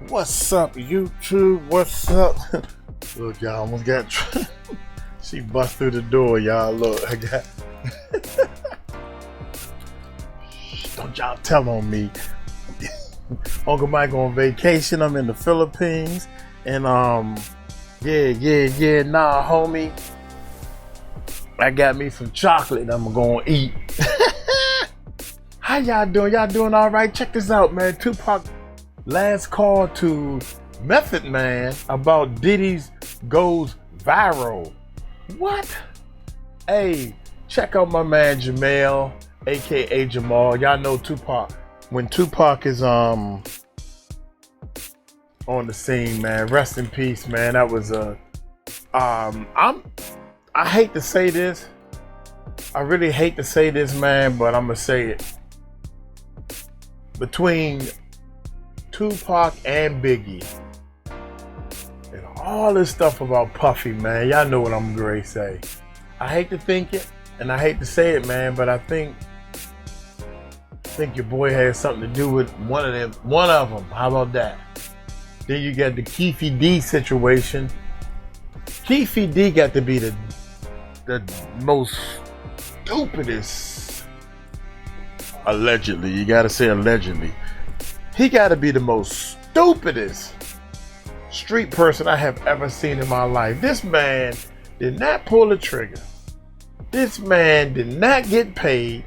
What's up, YouTube? What's up? Look, y'all almost got she bust through the door, y'all. Look, I got don't y'all tell on me. Uncle Mike on vacation. I'm in the Philippines, and nah, homie, I got me some chocolate I'm gonna eat. How y'all doing? Y'all doing all right? Check this out, man. Tupac last call to Method Man about Diddy's goes viral. What? Hey, check out my man Jamel, aka Jamal. Y'all know Tupac. When Tupac is on the scene, man, rest in peace, man. That was I hate to say this. I really hate to say this, man, but I'm gonna say it. Between Tupac and Biggie and all this stuff about Puffy, man, y'all know what I'm going to say. I hate to think it and I hate to say it, man, but I think your boy has something to do with one of them. How about that? Then you got the Keefe D situation. Keefe D got to be the most stupidest, allegedly, you gotta say allegedly, he gotta be the most stupidest street person I have ever seen in my life. This man did not pull the trigger. This man did not get paid,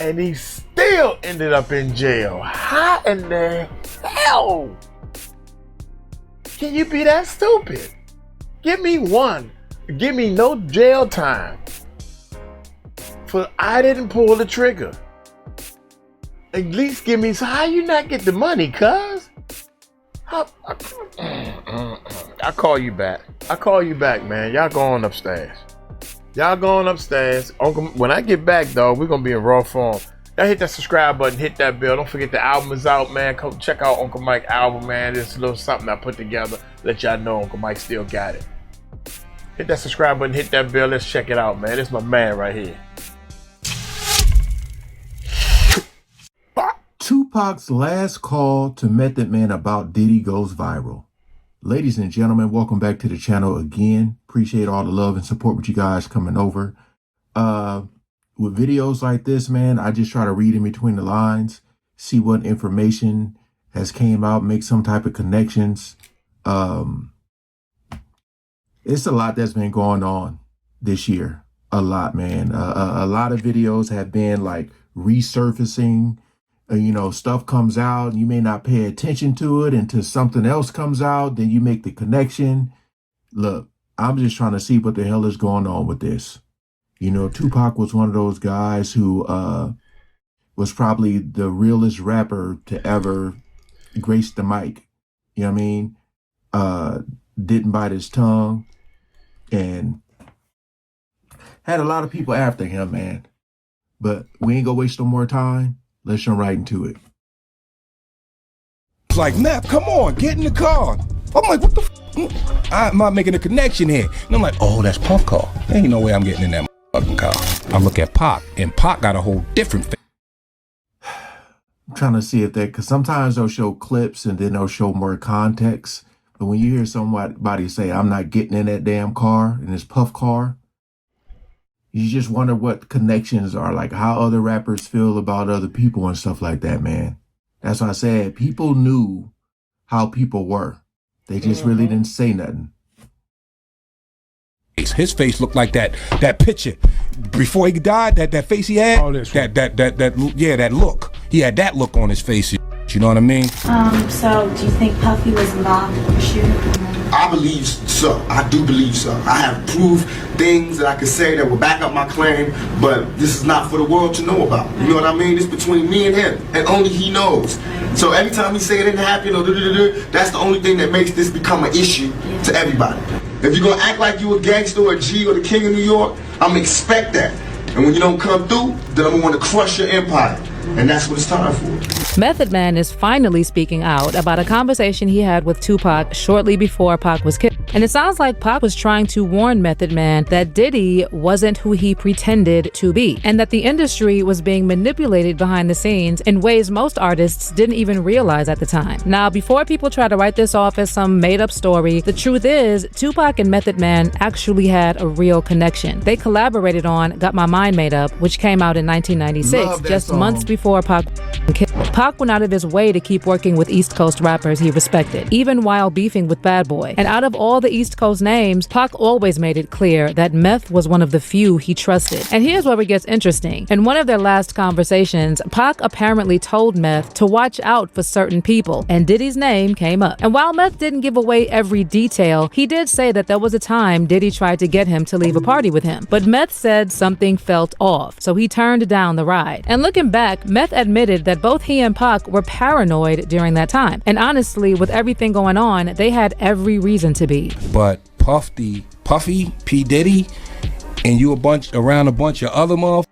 and he still ended up in jail. How in the hell can you be that stupid? Give me one. Give me no jail time for I didn't pull the trigger. At least give me, so how you not get the money, cuz? I'll call you back. I'll call you back, man. Y'all going upstairs. Y'all going upstairs. Uncle, when I get back, dog, we're going to be in raw form. Y'all hit that subscribe button, hit that bell. Don't forget the album is out, man. Come check out Uncle Mike's album, man. It's a little something I put together. Let y'all know Uncle Mike still got it. Hit that subscribe button, hit that bell. Let's check it out, man. This is my man right here. Tupac's last call to Method Man about Diddy goes viral. Ladies and gentlemen, welcome back to the channel again. Appreciate all the love and support with you guys coming over. With videos like this, man, I just try to read in between the lines, see what information has came out, make some type of connections. It's a lot that's been going on this year. A lot, man. A lot of videos have been like resurfacing. You know, stuff comes out, you may not pay attention to it until something else comes out, then you make the connection. Look, I'm just trying to see what the hell is going on with this. You know, Tupac was one of those guys who was probably the realest rapper to ever grace the mic. You know what I mean? Didn't bite his tongue and had a lot of people after him, man. But we ain't gonna waste no more time. Let's jump right into it. It's like, Matt, come on, get in the car. I'm like, what the f? I'm not making a connection here. And I'm like, oh, that's Puff car. There ain't no way I'm getting in that fucking car. I look at Pac, and Pac got a whole different face. I'm trying to see if that, because sometimes they'll show clips and then they'll show more context. But when you hear somebody say, I'm not getting in that damn car, in this Puff car, you just wonder what connections are, like how other rappers feel about other people and stuff like that, man. That's why I said people knew how people were. They just really didn't say nothing. His face looked like that picture before he died. That face he had. Oh, that look. He had that look on his face. You know what I mean? So do you think Puffy was involved in the shooting? I believe so. I do believe so. I have proved things that I could say that will back up my claim, but this is not for the world to know about. You know what I mean? It's between me and him, and only he knows. So every time he say it didn't happen, or that's the only thing that makes this become an issue to everybody. If you're gonna act like you a gangster or a G or the king of New York, I'm gonna expect that. And when you don't come through, then I'm gonna want to crush your empire. And that's what it's time for. Method Man is finally speaking out about a conversation he had with Tupac shortly before Pac was killed. And it sounds like Pac was trying to warn Method Man that Diddy wasn't who he pretended to be, and that the industry was being manipulated behind the scenes in ways most artists didn't even realize at the time. Now, before people try to write this off as some made-up story, the truth is Tupac and Method Man actually had a real connection. They collaborated on Got My Mind Made Up, which came out in 1996, just months before Pac went out of his way to keep working with East Coast rappers he respected, even while beefing with Bad Boy. And out of all the East Coast names, Pac always made it clear that Meth was one of the few he trusted. And here's where it gets interesting. In one of their last conversations, Pac apparently told Meth to watch out for certain people, and Diddy's name came up. And while Meth didn't give away every detail, he did say that there was a time Diddy tried to get him to leave a party with him. But Meth said something felt off, so he turned down the ride. And looking back, Meth admitted that both he and Pac were paranoid during that time. And honestly, with everything going on, they had every reason to be. But Puffy, P. Diddy, and you around a bunch of other motherfuckers.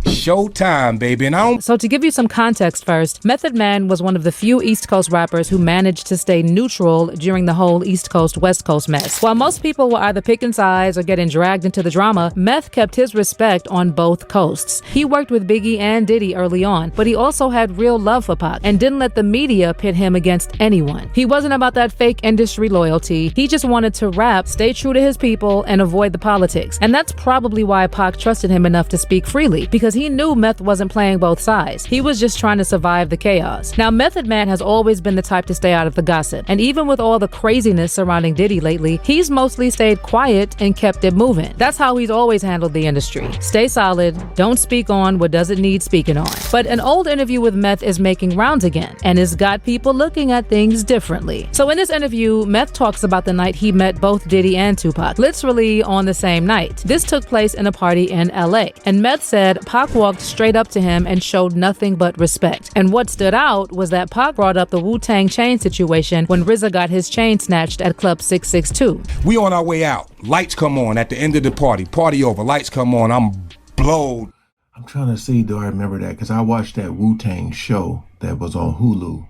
Showtime, baby. And So to give you some context first, Method Man was one of the few East Coast rappers who managed to stay neutral during the whole East Coast-West Coast mess. While most people were either picking sides or getting dragged into the drama, Meth kept his respect on both coasts. He worked with Biggie and Diddy early on, but he also had real love for Pac and didn't let the media pit him against anyone. He wasn't about that fake industry loyalty. He just wanted to rap, stay true to his people, and avoid the politics. And that's probably why Pac trusted him enough to speak freely, because he knew Meth wasn't playing both sides. He was just trying to survive the chaos. Now, Method Man has always been the type to stay out of the gossip, and even with all the craziness surrounding Diddy lately, he's mostly stayed quiet and kept it moving. That's how he's always handled the industry. Stay solid, don't speak on what doesn't need speaking on. But an old interview with Meth is making rounds again, and it's got people looking at things differently. So in this interview, Meth talks about the night he met both Diddy and Tupac, literally on the same night. This took place in a party in LA, and Meth said Pac walked straight up to him and showed nothing but respect. And what stood out was that Pac brought up the Wu-Tang chain situation when RZA got his chain snatched at Club 662. We on our way out. Lights come on at the end of the party. Party over. Lights come on. I'm blowed. I'm trying to see, do I remember that? Because I watched that Wu-Tang show that was on Hulu.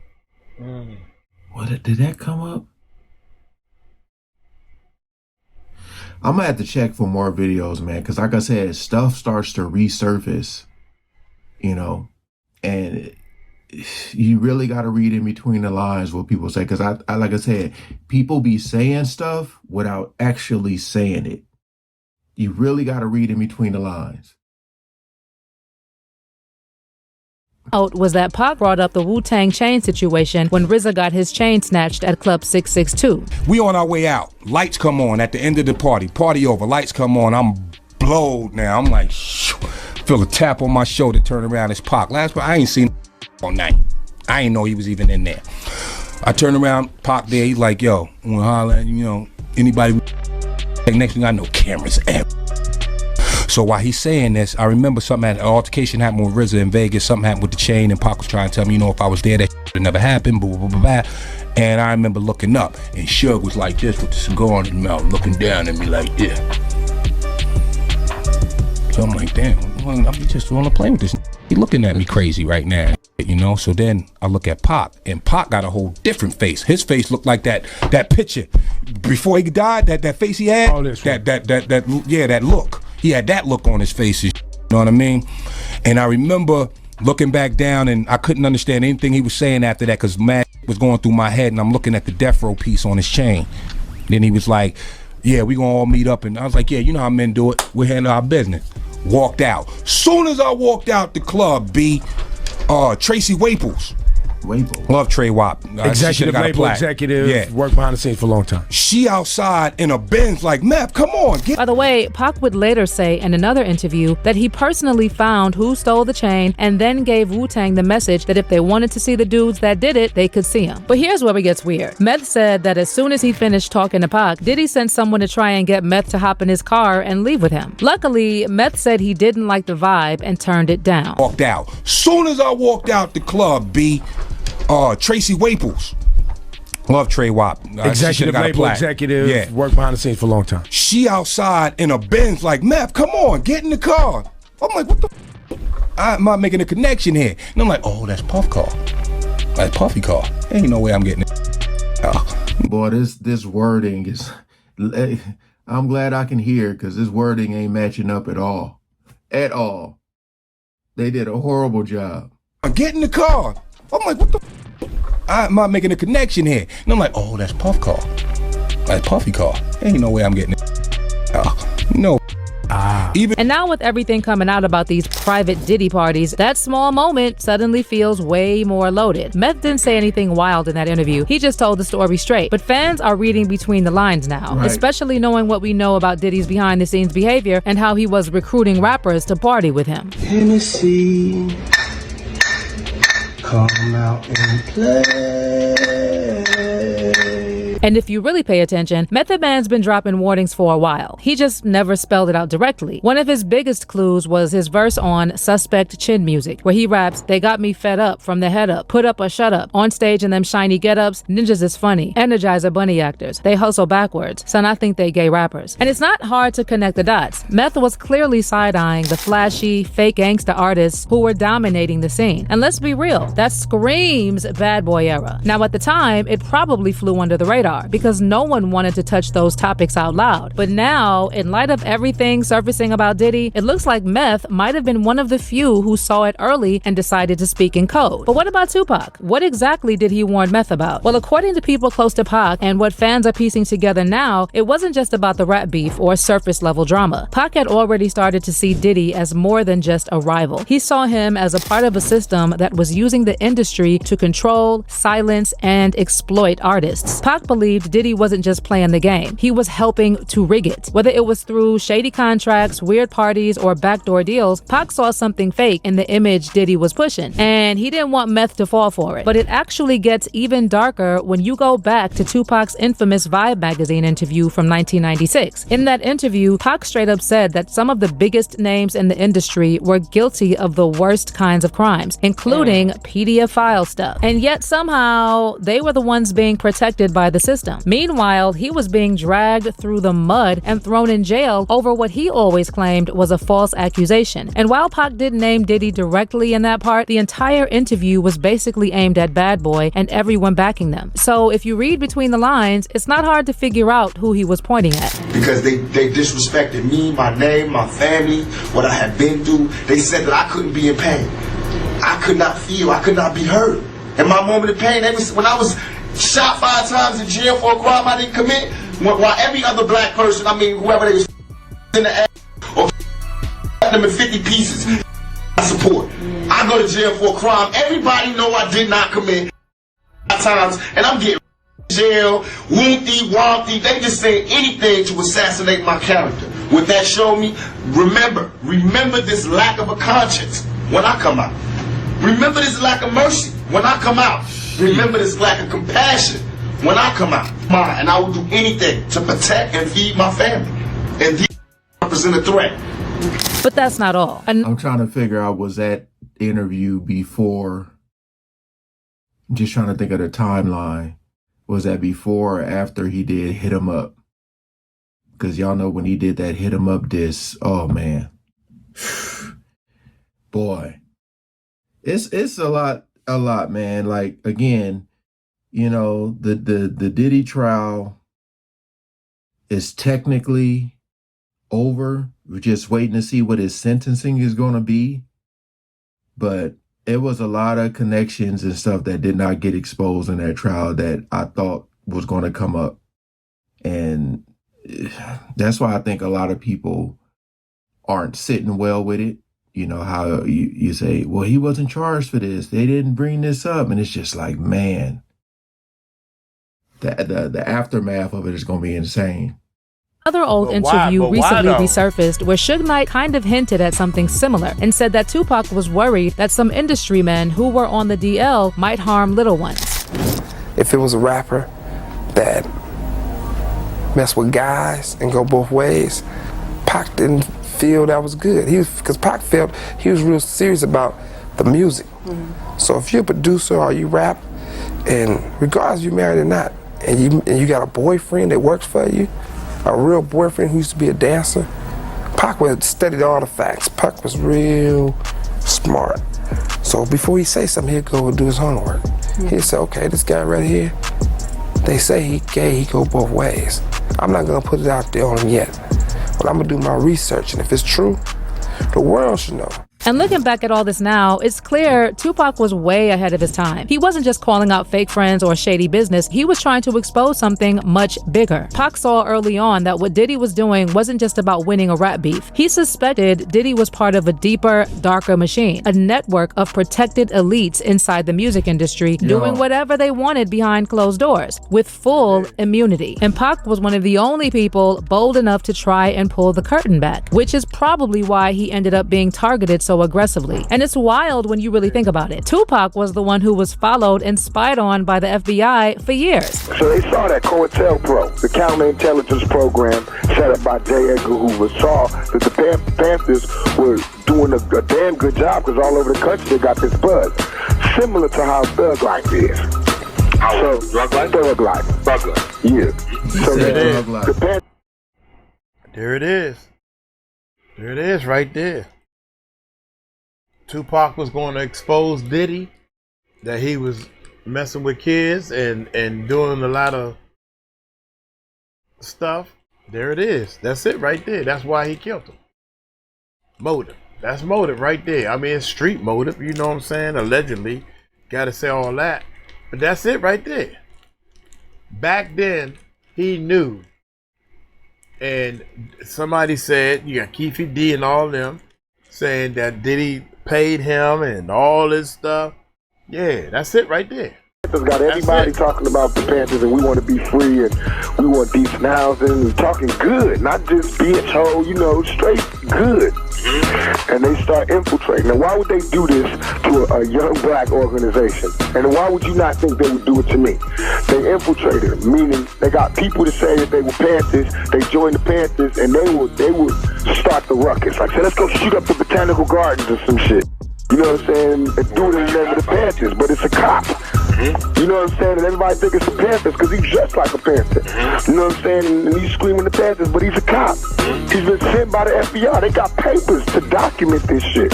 Did that come up? I'm gonna have to check for more videos, man, because like I said, stuff starts to resurface, and you really got to read in between the lines what people say, because I like I said, people be saying stuff without actually saying it. You really got to read in between the lines. Was that Pac brought up the Wu-Tang chain situation when RZA got his chain snatched at Club 662. We on our way out. Lights come on at the end of the party. Party over. Lights come on. I'm blowed now. I'm like, feel a tap on my shoulder, turn around. It's Pac. Last I ain't seen all night. I ain't know he was even in there. I turn around, Pac there. He's like, yo, I want to holler at, anybody. Next thing I know, cameras ever. So while he's saying this, I remember an altercation happened with RZA in Vegas. Something happened with the chain, and Pac was trying to tell me, if I was there, that would never happened, blah, blah, blah, blah. And I remember looking up, and Suge was like this with the cigar in his mouth, looking down at me like this. So I'm like, damn, I'm just on a plane with this. He looking at me crazy right now, So then I look at Pac, and Pac got a whole different face. His face looked like that picture before he died. That face he had. That look. He had that look on his face, you know what I mean? And I remember looking back down, and I couldn't understand anything he was saying after that, because mad was going through my head, and I'm looking at the death row piece on his chain. Then he was like, yeah, we gonna all meet up. And I was like, yeah, you know how men do it. We handle our business. Walked out. Soon as I walked out the club, Tracy Waples. Love Trey Wap. Executive label executive, worked behind the scenes for a long time. She outside in a Benz like, Map, come on. By the way, Pac would later say in another interview that he personally found who stole the chain and then gave Wu-Tang the message that if they wanted to see the dudes that did it, they could see him. But here's where it gets weird. Meth said that as soon as he finished talking to Pac, Diddy sent someone to try and get Meth to hop in his car and leave with him. Luckily, Meth said he didn't like the vibe and turned it down. Walked out. Soon as I walked out the club, Tracy Waples. Love Trey Wap. Executive label executive, worked behind the scenes for a long time. She outside in a Benz like, Map, come on, get in the car. I'm like, what the I'm not making a connection here. And I'm like, oh, that's Puff car. That's Puffy car. Ain't no way I'm getting it. Boy, this wording is. I'm glad I can hear because this wording ain't matching up at all. At all. They did a horrible job. I get in the car. I'm like, what the I'm not making a connection here. And I'm like, oh, that's Puff car. Like Puffy car. Ain't no way I'm getting it. No. And now with everything coming out about these private Diddy parties, that small moment suddenly feels way more loaded. Meth didn't say anything wild in that interview. He just told the story straight. But fans are reading between the lines now, especially knowing what we know about Diddy's behind-the-scenes behavior and how he was recruiting rappers to party with him. Hennessy, come out and play. And if you really pay attention, Method Man's been dropping warnings for a while. He just never spelled it out directly. One of his biggest clues was his verse on Suspect Chin Music, where he raps, "They got me fed up from the head up, put up or shut up. On stage in them shiny get-ups, ninjas is funny. Energizer bunny actors. They hustle backwards. Son, I think they gay rappers." And it's not hard to connect the dots. Meth was clearly side-eyeing the flashy, fake gangsta artists who were dominating the scene. And let's be real, that screams bad boy era. Now at the time, it probably flew under the radar because no one wanted to touch those topics out loud. But now, in light of everything surfacing about Diddy, it looks like Meth might have been one of the few who saw it early and decided to speak in code. But what about Tupac? What exactly did he warn Meth about? Well, according to people close to Pac and what fans are piecing together now, it wasn't just about the rap beef or surface level drama. Pac had already started to see Diddy as more than just a rival. He saw him as a part of a system that was using the industry to control, silence, and exploit artists. Pac believed Diddy wasn't just playing the game. He was helping to rig it. Whether it was through shady contracts, weird parties, or backdoor deals, Pac saw something fake in the image Diddy was pushing. And he didn't want Meth to fall for it. But it actually gets even darker when you go back to Tupac's infamous Vibe magazine interview from 1996. In that interview, Pac straight up said that some of the biggest names in the industry were guilty of the worst kinds of crimes, including pedophile stuff. And yet somehow they were the ones being protected by the system. Meanwhile, he was being dragged through the mud and thrown in jail over what he always claimed was a false accusation. And while Pac didn't name Diddy directly in that part, the entire interview was basically aimed at Bad Boy and everyone backing them. So if you read between the lines, it's not hard to figure out who he was pointing at. Because they disrespected me, my name, my family, what I had been through. They said that I couldn't be in pain. I could not feel, I could not be hurt. In my moment of pain, when I was shot 5 times in jail for a crime I didn't commit, while every other black person, whoever they was in the ass or them in 50 pieces, I support. I go to jail for a crime everybody know I did not commit 5 times, and I'm getting jail, wompty, they just saying anything to assassinate my character. What that showed me, remember this lack of a conscience when I come out. Remember this lack of mercy when I come out. Remember this lack of compassion when I come out. And I will do anything to protect and feed my family. And these represent a threat. But that's not all. I'm trying to figure out, was that interview before? I'm just trying to think of the timeline. Was that before or after he did Hit 'Em Up? Because y'all know when he did that Hit 'Em Up diss, oh man. Boy. It's a lot, man. Like, again, the Diddy trial is technically over. We're just waiting to see what his sentencing is going to be. But it was a lot of connections and stuff that did not get exposed in that trial that I thought was going to come up. And that's why I think a lot of people aren't sitting well with it. You know, how you say, well, he wasn't charged for this. They didn't bring this up. And it's just like, man, the aftermath of it is going to be insane. Another old interview recently resurfaced where Suge Knight kind of hinted at something similar and said that Tupac was worried that some industry men who were on the DL might harm little ones. If it was a rapper that messed with guys and go both ways, Pac didn't feel that was good. Because Pac felt he was real serious about the music. So if you're a producer or you rap, and regardless if you're married or not, and you got a boyfriend that works for you, a real boyfriend who used to be a dancer, Pac would study all the facts. Pac was real smart. So before he say something, he'd go and do his homework. He'd say, okay, this guy right here, They say he gay, he go both ways. I'm not gonna put it out there on him yet, but I'm gonna do my research, and if it's true, the world should know. And looking back at all this now, it's clear Tupac was way ahead of his time. He wasn't just calling out fake friends or shady business, he was trying to expose something much bigger. Pac saw early on that what Diddy was doing wasn't just about winning a rap beef. He suspected Diddy was part of a deeper, darker machine, a network of protected elites inside the music industry, doing whatever they wanted behind closed doors, with full immunity. And Pac was one of the only people bold enough to try and pull the curtain back, which is probably why he ended up being targeted so aggressively. And it's wild when you really think about it. Tupac was the one who was followed and spied on by the FBI for years. So they saw that COINTELPRO, the counterintelligence program set up by J. Edgar Hoover, saw that the Panthers were doing a damn good job because all over the country they got this buzz. Similar to how Thug Life is. Drug Life? Thug Life. Thug Life. Yeah. So there it is. There it is right there. Tupac was going to expose Diddy, that he was messing with kids and doing a lot of stuff. There it is. That's it right there. That's why he killed him. Motive. That's motive right there. I mean, it's street motive, you know what I'm saying? Allegedly. Got to say all that. But that's it right there. Back then, he knew. And somebody said, you got Keefe D and all them, saying that Diddy paid him and all this stuff. Yeah, that's it right there. Panthers got everybody talking about the Panthers and we want to be free and we want decent housing and talking good, not just bitch hole, you know, straight good. And they start infiltrating. Now, why would they do this to a young black organization? And why would you not think they would do it to me? They infiltrated, meaning they got people to say that they were Panthers, they joined the Panthers, and they would start the ruckus. Like, say, let's go shoot up the Botanical Gardens or some shit. You know what I'm saying? And do it in the name of the Panthers, but it's a cop. You know what I'm saying? And everybody think it's the Panthers because he's dressed like a Panther. You know what I'm saying? And he's screaming the Panthers, but he's a cop. He's been sent by the FBI. They got papers to document this shit.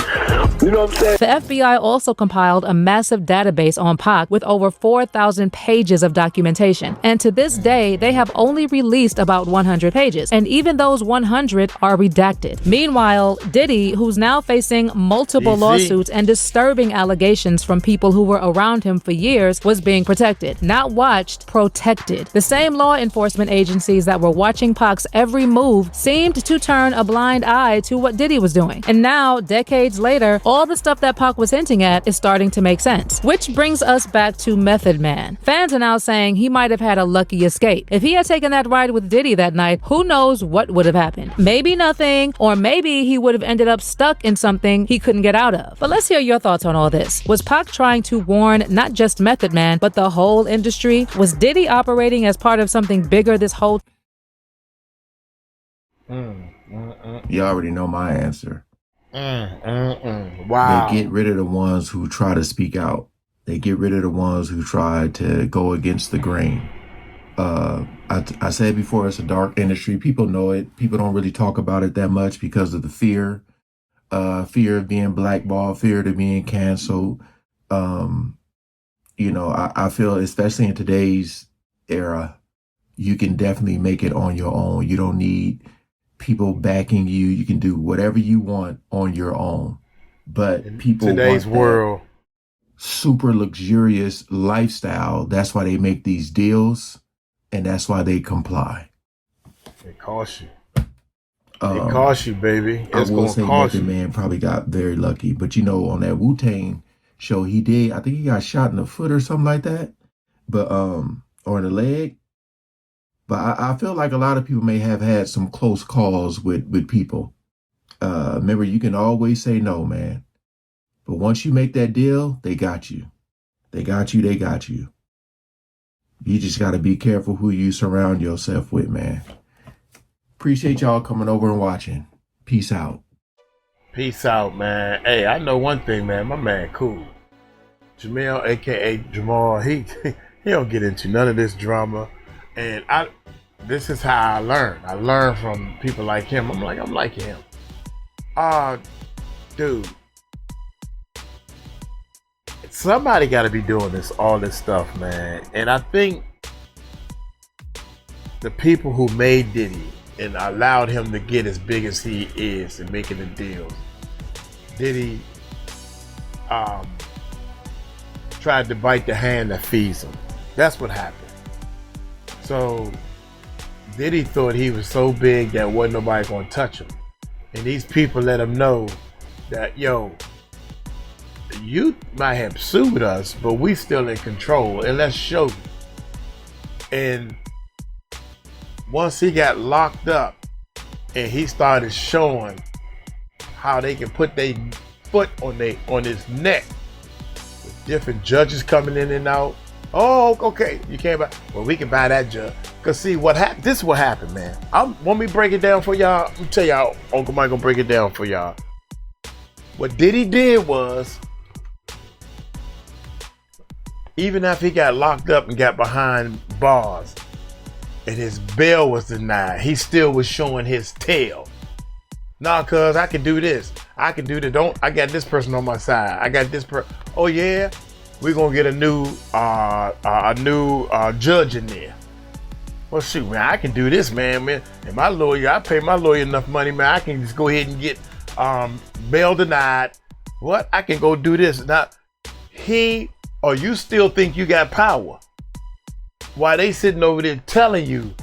You know what I'm saying? The FBI also compiled a massive database on Pac with over 4,000 pages of documentation. And to this day, they have only released about 100 pages. And even those 100 are redacted. Meanwhile, Diddy, who's now facing multiple lawsuits and disturbing allegations from people who were around him for years, was being protected. Not watched, protected. The same law enforcement agencies that were watching Pac's every move seemed to turn a blind eye to what Diddy was doing. And now, decades later, all the stuff that Pac was hinting at is starting to make sense. Which brings us back to Method Man. Fans are now saying he might have had a lucky escape. If he had taken that ride with Diddy that night, who knows what would have happened? Maybe nothing, or maybe he would have ended up stuck in something he couldn't get out of. But let's hear your thoughts on all this. Was Pac trying to warn not just Method Man, but the whole industry? Was Diddy operating as part of something bigger this whole You already know my answer. Wow. They get rid of the ones who try to speak out. They get rid of the ones who try to go against the grain. I said before, it's a dark industry. People know it. People don't really talk about it that much because of the fear of being blackballed, fear of being canceled. You know, I feel, especially in today's era, you can definitely make it on your own. You don't need people backing you. You can do whatever you want on your own. But in people today's want world, super luxurious lifestyle. That's why they make these deals, and that's why they comply. It costs you. It costs you, baby. It's I will say cost Method you. Man probably got very lucky. But you know, on that Wu-Tang show, he did, I think he got shot in the foot or something like that. But or in the leg. But I feel like a lot of people may have had some close calls with people. Remember, you can always say no, man. But once you make that deal, they got you. They got you, they got you. You just got to be careful who you surround yourself with, man. Appreciate y'all coming over and watching. Peace out. Peace out, man. Hey, I know one thing, man. My man cool. Jamel, a.k.a. Jamal, he don't get into none of this drama. And this is how I learn. I learn from people like him. I'm like him. Dude. Somebody got to be doing all this stuff, man. And I think the people who made Diddy and allowed him to get as big as he is and making the deals, Diddy tried to bite the hand that feeds him. That's what happened. So Diddy thought he was so big that wasn't nobody gonna touch him. And these people let him know that, yo, you might have sued us, but we still in control, and let's show you. And once he got locked up and he started showing how they can put their foot on his neck, with different judges coming in and out. Oh, okay, you can't buy. Well, we can buy that judge. Cause see what happened. This is what happened, man. Want me to break it down for y'all? I'm tell y'all. Uncle Mike gonna break it down for y'all. What Diddy did was, even after he got locked up and got behind bars, and his bail was denied, he still was showing his tail. Nah, cuz I can do this. I can do that. I got this person on my side. I got this person. Oh yeah, we're gonna get a new judge in there. Well shoot, man, I can do this, man. And my lawyer, I pay my lawyer enough money, man. I can just go ahead and get bail denied. What? I can go do this. Now, you still think you got power? While they sitting over there telling you,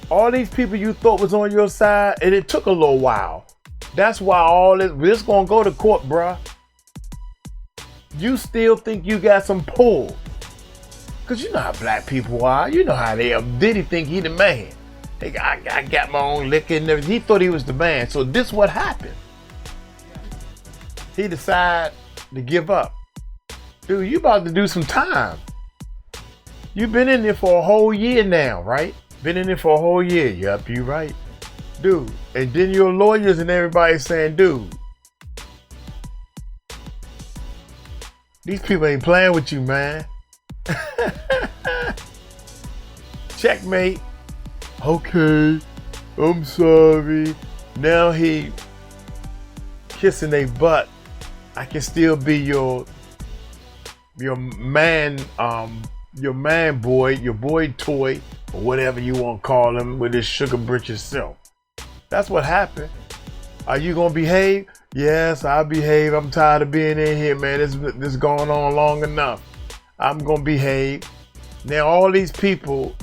all these people you thought was on your side, and it took a little while. That's why all this gonna go to court, bruh. You still think you got some pull. Cause you know how black people are. You know how they are. Diddy think he the man. Hey, I got my own liquor and everything. He thought he was the man. So this what happened. He decided to give up. Dude, you about to do some time. You've been in there for a whole year now, right? Been in there for a whole year. Yup, you right. Dude, and then your lawyers and everybody saying, dude, these people ain't playing with you, man. Checkmate. Okay, I'm sorry. Now he kissing their butt. I can still be your man, your man boy, your boy toy, or whatever you want to call him, with his sugar britches self. That's what happened. Are you gonna behave? Yes, I'll behave. I'm tired of being in here, man. This going on long enough. I'm gonna behave. Now all these people,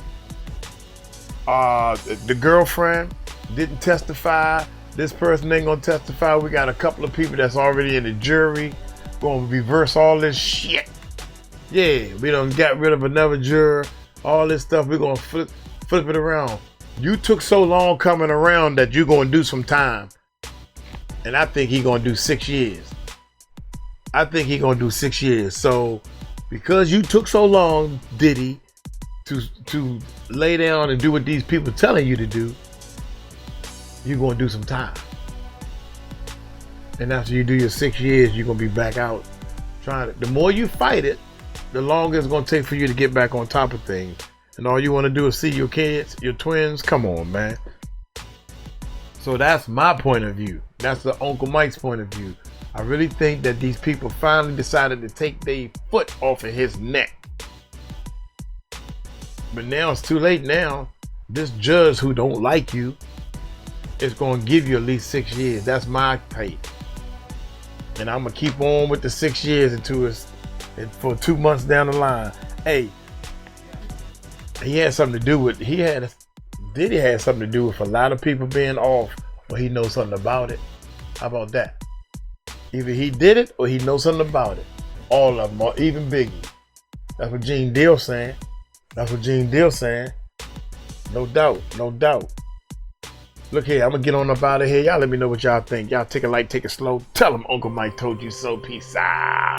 the girlfriend didn't testify. This person ain't gonna testify. We got a couple of people that's already in the jury. Gonna reverse all this shit. Yeah, we done got rid of another juror. All this stuff, we're gonna flip it around. You took so long coming around that you're gonna do some time. And I think he gonna do 6 years. I think he gonna do 6 years. So because you took so long, Diddy, to lay down and do what these people telling you to do, you're gonna do some time. And after you do your 6 years, you're gonna be back out trying to. The more you fight it, the longer it's gonna take for you to get back on top of things. And all you want to do is see your kids, your twins. Come on, man. So that's my point of view. That's the Uncle Mike's point of view. I really think that these people finally decided to take their foot off of his neck. But now it's too late now. This judge who don't like you is going to give you at least 6 years. That's my take. And I'm going to keep on with the 6 years until it's for 2 months down the line. Hey, he had something to do with, Diddy had something to do with a lot of people being off, or he knows something about it. How about that? Either he did it or he knows something about it. All of them, or even Biggie. That's what Gene Deal's saying. No doubt, no doubt. Look here, I'm gonna get on up out of here. Y'all let me know what y'all think. Y'all take it light, take it slow. Tell them Uncle Mike told you so. Peace out.